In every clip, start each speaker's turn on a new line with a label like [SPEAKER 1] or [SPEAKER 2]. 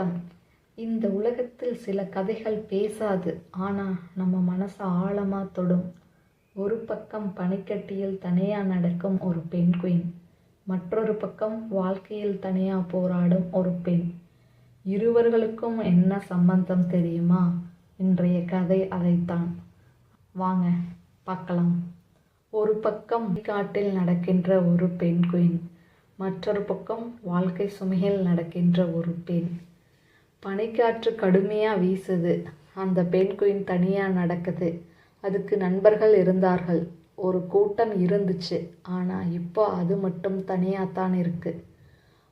[SPEAKER 1] வணக்கம். இந்த உலகத்தில் சில கதைகள் பேசாது, ஆனால் நம்ம மனசை ஆழமாக தொடும். ஒரு பக்கம் பனிக்கட்டியில் தனியாக நடக்கும் ஒரு பெண் குயின், மற்றொரு பக்கம் வாழ்க்கையில் தனியாக போராடும் ஒரு பெண். இருவர்களுக்கும் என்ன சம்பந்தம் தெரியுமா? இன்றைய கதை அதைத்தான். வாங்க பார்க்கலாம். ஒரு பக்கம் காட்டில் நடக்கின்ற ஒரு பெண் குயின், மற்றொரு பக்கம் வாழ்க்கை சுமையில் நடக்கின்ற ஒரு பெண். பனிக்காற்று கடுமையாக வீசுது. அந்த பெண் குயின் தனியாக நடக்குது. அதுக்கு நண்பர்கள் இருந்தார்கள், ஒரு கூட்டம் இருந்துச்சு. ஆனால் இப்போ அது மட்டும் தனியாகத்தான் இருக்கு.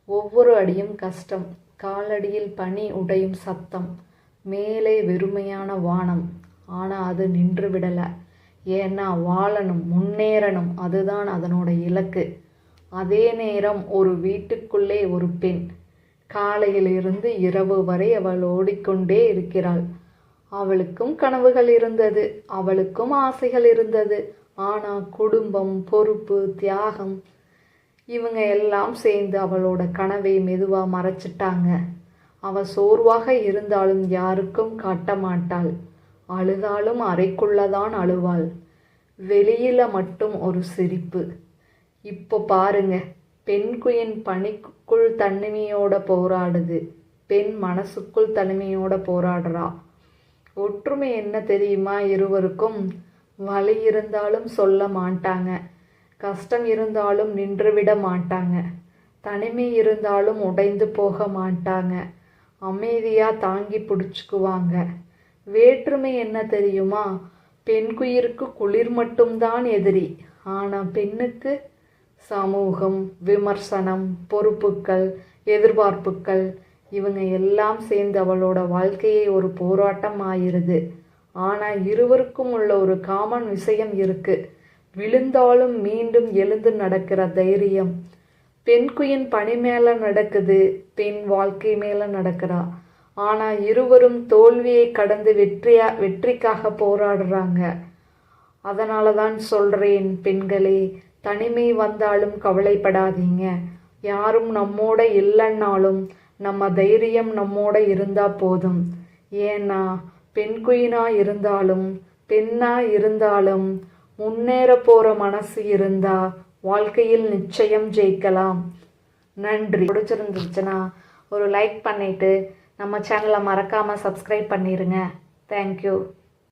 [SPEAKER 1] ஒவ்வொரு அடியும் கஷ்டம். காலடியில் பனி உடையும் சத்தம், மேலே வெறுமையான வானம். ஆனால் அது நின்று விடலை. ஏன்னா வாழணும், முன்னேறணும், அதுதான் அதனோட இலக்கு. அதே நேரம் ஒரு வீட்டுக்குள்ளே ஒரு பெண். காலையிலிருந்து இரவு வரை அவள் ஓடிக்கொண்டே இருக்கிறாள். அவளுக்கும் கனவுகள் இருந்தது, அவளுக்கும் ஆசைகள் இருந்தது. ஆனால் குடும்பம், பொறுப்பு, தியாகம், இவங்க எல்லாம் சேர்ந்து அவளோட கனவை மெதுவாக மறைச்சிட்டாங்க. அவள் சோர்வாக இருந்தாலும் யாருக்கும் காட்ட மாட்டாள். அழுதாலும் அறைக்குள்ளதான் அழுவாள். வெளியில மட்டும் ஒரு சிரிப்பு. இப்போ பாருங்க, பெண் குயின் பனிக்குள் தனிமையோட போராடுது. பெண் மனசுக்குள் தனிமையோட போராடுறா. ஒற்றுமை என்ன தெரியுமா? இருவருக்கும் வலி இருந்தாலும் சொல்ல மாட்டாங்க, கஷ்டம் இருந்தாலும் நின்றுவிட மாட்டாங்க, தனிமை இருந்தாலும் உடைந்து போக மாட்டாங்க, அமைதியாக தாங்கி பிடிச்சிக்குவாங்க. வேற்றுமை என்ன தெரியுமா? பெண் குயிருக்கு குளிர் மட்டும்தான் எதிரி. ஆனால் பெண்ணுக்கு சமூகம், விமர்சனம், பொறுப்புகள், எதிர்பார்ப்புகள், இவங்க எல்லாம் சேர்ந்து அவளோட வாழ்க்கையை ஒரு போராட்டம் ஆயிருது. ஆனால் இருவருக்கும் உள்ள ஒரு காமன் விஷயம் இருக்கு. விழுந்தாலும் மீண்டும் எழுந்து நடக்கிற தைரியம். பெண் குயின் பனி மேல நடக்குது, பெண் வாழ்க்கை மேல நடக்கிறா. ஆனால் இருவரும் தோல்வியை கடந்து வெற்றிக்காக போராடுறாங்க. அதனால தான் சொல்றேன், பெண்களே, தனிமை வந்தாலும் கவலைப்படாதீங்க. யாரும் நம்மோட இல்லைன்னாலும் நம்ம தைரியம் நம்மோட இருந்தா போதும். ஏன்னா பெண் குயினா இருந்தாலும் பெண்ணா இருந்தாலும் முன்னேற போற மனசு இருந்தா வாழ்க்கையில் நிச்சயம் ஜெயிக்கலாம். நன்றி. பிடிச்சிருந்துச்சுன்னா ஒரு லைக் பண்ணிட்டு நம்ம சேனலை மறக்காம சப்ஸ்கிரைப் பண்ணிருங்க. தேங்க்யூ.